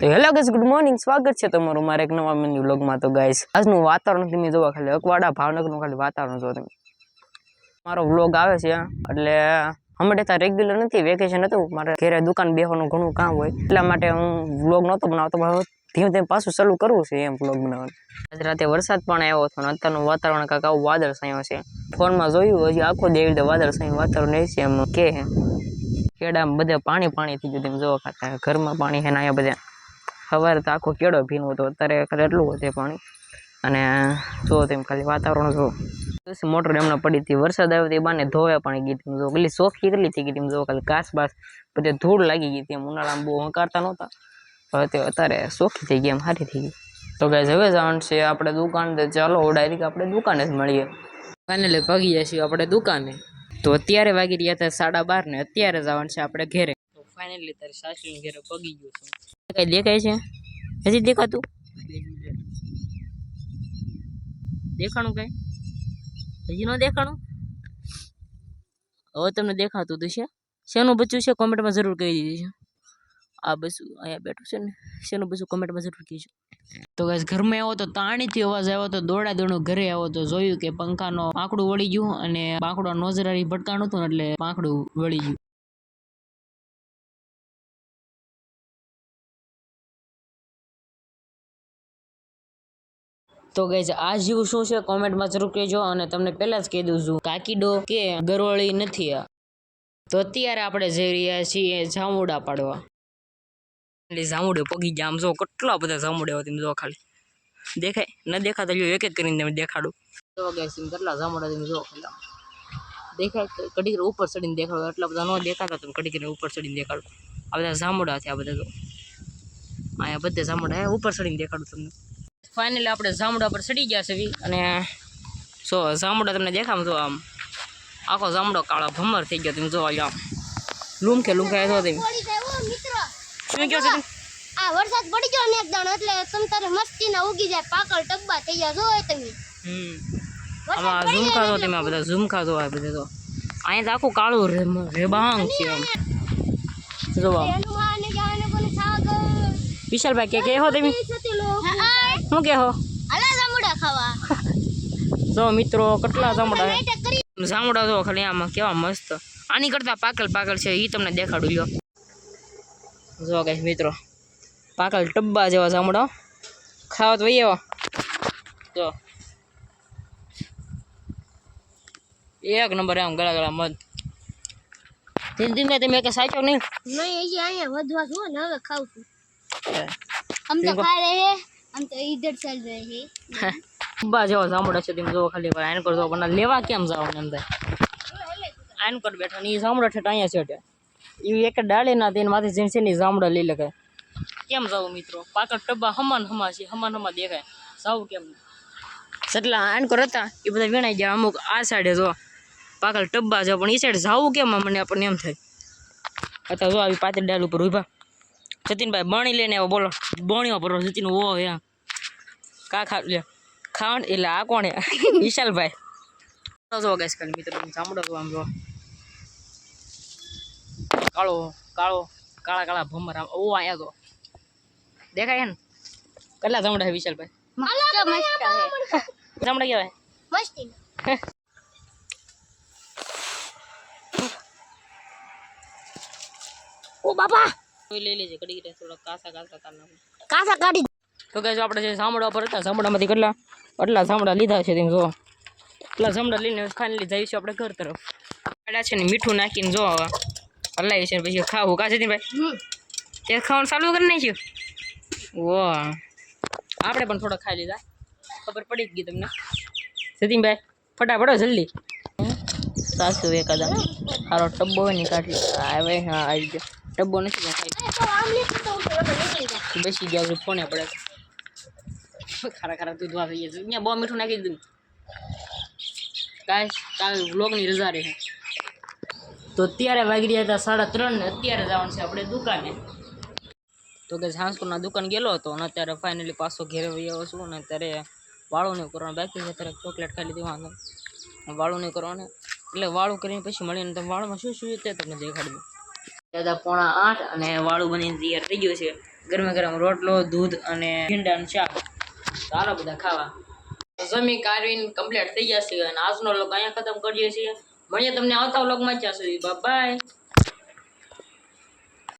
તો hello guys, good morning. સ્વાગત છે તમારું મારા એક નવા મિની વ્લોગમાં. તો ગાઈસ, આજનું વાતાવરણ તમે જોવા, ખાલી અકવાડા ભાવનગરનું ખાલી વાતાવરણ જો તમે. મારો વ્લોગ આવે છે એટલે હમણાં ત્યાં રેગ્યુલર નથી, વેકેશન હતું, મારે ઘરે દુકાન બેસવાનું ઘણું કામ હોય, એટલા માટે હું વ્લોગ નહોતો બનાવતો. ધીમે ધીમે પાછું ચાલુ કરવું છે એમ વ્લોગ બનાવવાનું. આજ રાતે વરસાદ પણ આવ્યો હતો અને અત્યારનું વાતાવરણ કાંઈક આવું વાદળ છાંયો છે. ફોનમાં જોયું, હજી આખો દેવી રીતે વાદળ છાંયું વાતાવરણ રહે છે એમ કે કેડામાં બધે પાણી પાણી થઈ ગયું. તેમ જોવા ખાતા ઘરમાં પાણી છે ને અહીંયા બધા સવારે તો આખો કેળો ભીનો હતો, અત્યારે ખાલી એટલું હતું પાણી. અને જો તેમ ખાલી વાતાવરણ જો મોટર એમને પડી હતી, વરસાદ આવ્યો એ બાને ધોવે પાણી ગઈ હતી. જો પેલી સોફી કેટલી થઈ ગઈ હતી, જો ખાલી ઘાસ બાસ બધે ધૂળ લાગી ગઈ હતી. ઉનાળામાં બહુ હંકારતા નહોતા, હવે તે અત્યારે સોખી થઈ ગઈ, એમ સારી થઈ ગઈ. તો ગાઈસ, હવે જવાનું છે આપણે દુકાન. ચાલો ડાયરેક્ટ આપણે દુકાને જ મળીએ. ફાઇનલી ભાગી જાય છીએ આપણે દુકાને. તો અત્યારે વાગી રહ્યા હતા 12:30 ને અત્યારે જવાનું છે આપણે ઘેરે. તો ફાઇનલી તારી સાસરીને ઘેરે પગી ગયો છું. કઈ દેખાય છે? હજી દેખાતું? દેખાણું કઈ? હજી ન દેખાણું? હવે તમને દેખાતું તો છે. શેનું બચ્ચું છે કોમેન્ટમાં જરૂર કહી દીધી છે. આ બસું અહીંયા બેઠું છે ને, શેનું બસું કોમેન્ટમાં જરૂર કહીજો. તો ગાઈસ, ઘરમાં આવ્યો તો તાણીથી અવાજ આવ્યો તો દોડા દોડું ઘરે આવ્યો તો જોયું કે પંખાનો પાંખડું વળી ગયું અને પાંખડો નોજરારી ભટકાણું હતું, એટલે પાંખડું વળી ગયું. તો ગાઈસ, આ જીવ શું છે કોમેન્ટમાં જરૂર કહેજો. અને તમને પહેલા જ કહી દઉં છું, કાકીડો કે ગરોળી નથી આ. તો અત્યારે આપણે જઈ રહ્યા છીએ જામુડા પાડવા. એટલે જામુડે પગી ગયા. આમ જો કેટલા બધા જામુડા હોય, તમે જો ખાલી દેખાય ન દેખાતા એક એક કરીને તમે દેખાડું. તો ગાઈસ, કેટલા જામુડા તમે જો ખાલી દેખાય. કડી ઉપર ચડીને દેખાડો, એટલા બધા ન દેખાતા, તમે કડી ઉપર ચડીને દેખાડો. આ બધા જામુડા છે, આ બધા જો અહીંયા બધે જામુડા ઉપર ચડીને દેખાડું તમને. ફાઇનલી આપણે જામુડા પર ચડી ગયા છે અને જો જામુડા તમને દેખામ જો આમ આખો જામડો કાળો ભમર થઈ ગયો. તમે જો આમ લૂમકે જો તમે શું કહો છો? આ વરસાદ પડી ગયો ને એક દાણો, એટલે તમ તારે મસ્તીના ઉગી જાય, પાકળ ટબ્બા થઈ ગયા. જો તમે આમાં ઝુમખા જો તમે, આ બધા ઝુમખા જો, આ બધા જો અહીંયા તો આખું કાળું રેબાંગ છે આમ જો. વિશાલભાઈ કે હો તમે શું કે હો? જામુડા ખાવા જો મિત્રો કેટલા જામુડા જો ખાલી આમાં કેવા મસ્ત. આની કરતા પાકલ છે એ તમને દેખાડું લ્યો. જો ગાઈસ મિત્રો, પાકલ ટબ્બા જેવા જામુડા ખાવા તો વહી એવા જો એક નંબર આમ ગળા મત. ધીમે તમે કે સાચો નહીં અહીંયા વધવા જો ને, હવે ખાવ છું. हम तो खा रहे हैं, हम तो इधर चल रहे हैं. બા જેવા જામુડા છે, તમે જો ખાલી આયન કર જો, પણ લેવા કેમ જાવ ને અંદર આયન કર બેઠા ને એ જામુડા ઠેઠ અહીંયા છે. એ એક ડાળી ના તેને માથે જઈને છે ને જામુડા લઈ લખાય. કેમ જાવ મિત્રો? પાકળ ટબ્બા હમાન છે, હમાન દેખાય. જાવ કેમ? જેટલા આયન કર હતા એ બધા વેણાઈ ગયા. અમુક આ સાઈડે જો પાકળ ટબ્બા છે, પણ એ સાઈડ જાવું કેમ મને આપણને એમ થાય. અત્યારે જો આવી પાતળી ડાળ ઉપર ઉભા જતીનભાઈ બણી લઈને આવો. બોલો બણીઓ ભરો જતીન ઓ યા કા ખા લે ખાવાનું. એટલે આ કોણ વિશાલભાઈ જો ગાઈસ ખાલી મિત્રો જામુડા તો આમ જો કાળા ભમર આમ ઓ આયા તો દેખાય ને. કેટલા જામુડા છે વિશાલભાઈ? જામુડા કેવાય મસ્તી. ઓ બાપા લઈ લેજે કડી થોડા કાસા કાઢી. તો ગાઈસ, આપણે જે જામુડા પર હતા જામુડામાંથી કેટલા જામુડા લીધા છે તમે જો. એટલા જામુડા લઈને ફાઇનલી જઈશું આપણે ઘર તરફ. કાઢા છે ને મીઠું નાખીને જો હલાવી છે પછી ખાવું. કા જતીનભાઈ તે ખાવાનું ચાલુ કરી નાખ્યું? વાહ, આપણે પણ થોડા ખાઈ લીધા, ખબર પડી જ ગઈ તમને. જતીનભાઈ ફટાફટ જલ્દી. સાસુ એકાદા સારો ટબ્બો હોય ને કાઢી આવે. હા આવી ગયો ટબ્બો નથી બેસી ગયા છે ફોને પડે. ખારા દૂધ થઈ જશે. અહીંયા બહુ મીઠું નાખી દીધું. કાલ વ્લોગની રજા રહે. તો અત્યારે વાગી રહ્યા હતા 3:30 ને અત્યારે જવાનું છે આપણે દુકાને. તો કે હાંસકુરના દુકાન ગયેલો હતો અને અત્યારે ફાઇનલી પાછો ઘેરે વહી આવ્યો છું. અને અત્યારે વાળું નહીં કરવાનું બાકી છે. અત્યારે ચોકલેટ ખાઈ લીધી, વાંધો વાળું નહીં કરવાનું. એટલે વાળું કરીને પછી મળીને તમે વાળુમાં શું તે તમને દેખાડી દઉં. દાદા 7:45 અને વાળું બનીને તૈયાર થઈ ગયું છે. ગરમા ગરમ રોટલો દૂધ અને ભીંડાનું શાક. તો હાલો બધા ખાવા. જમી કાઢીને કમ્પ્લીટ થઈ ગયા છે અને આજનો વ્લોગ અહીંયા ખતમ કરીએ છીએ. મળીએ તમને આવતા વ્લોગમાં. ત્યાં સુધી બાય.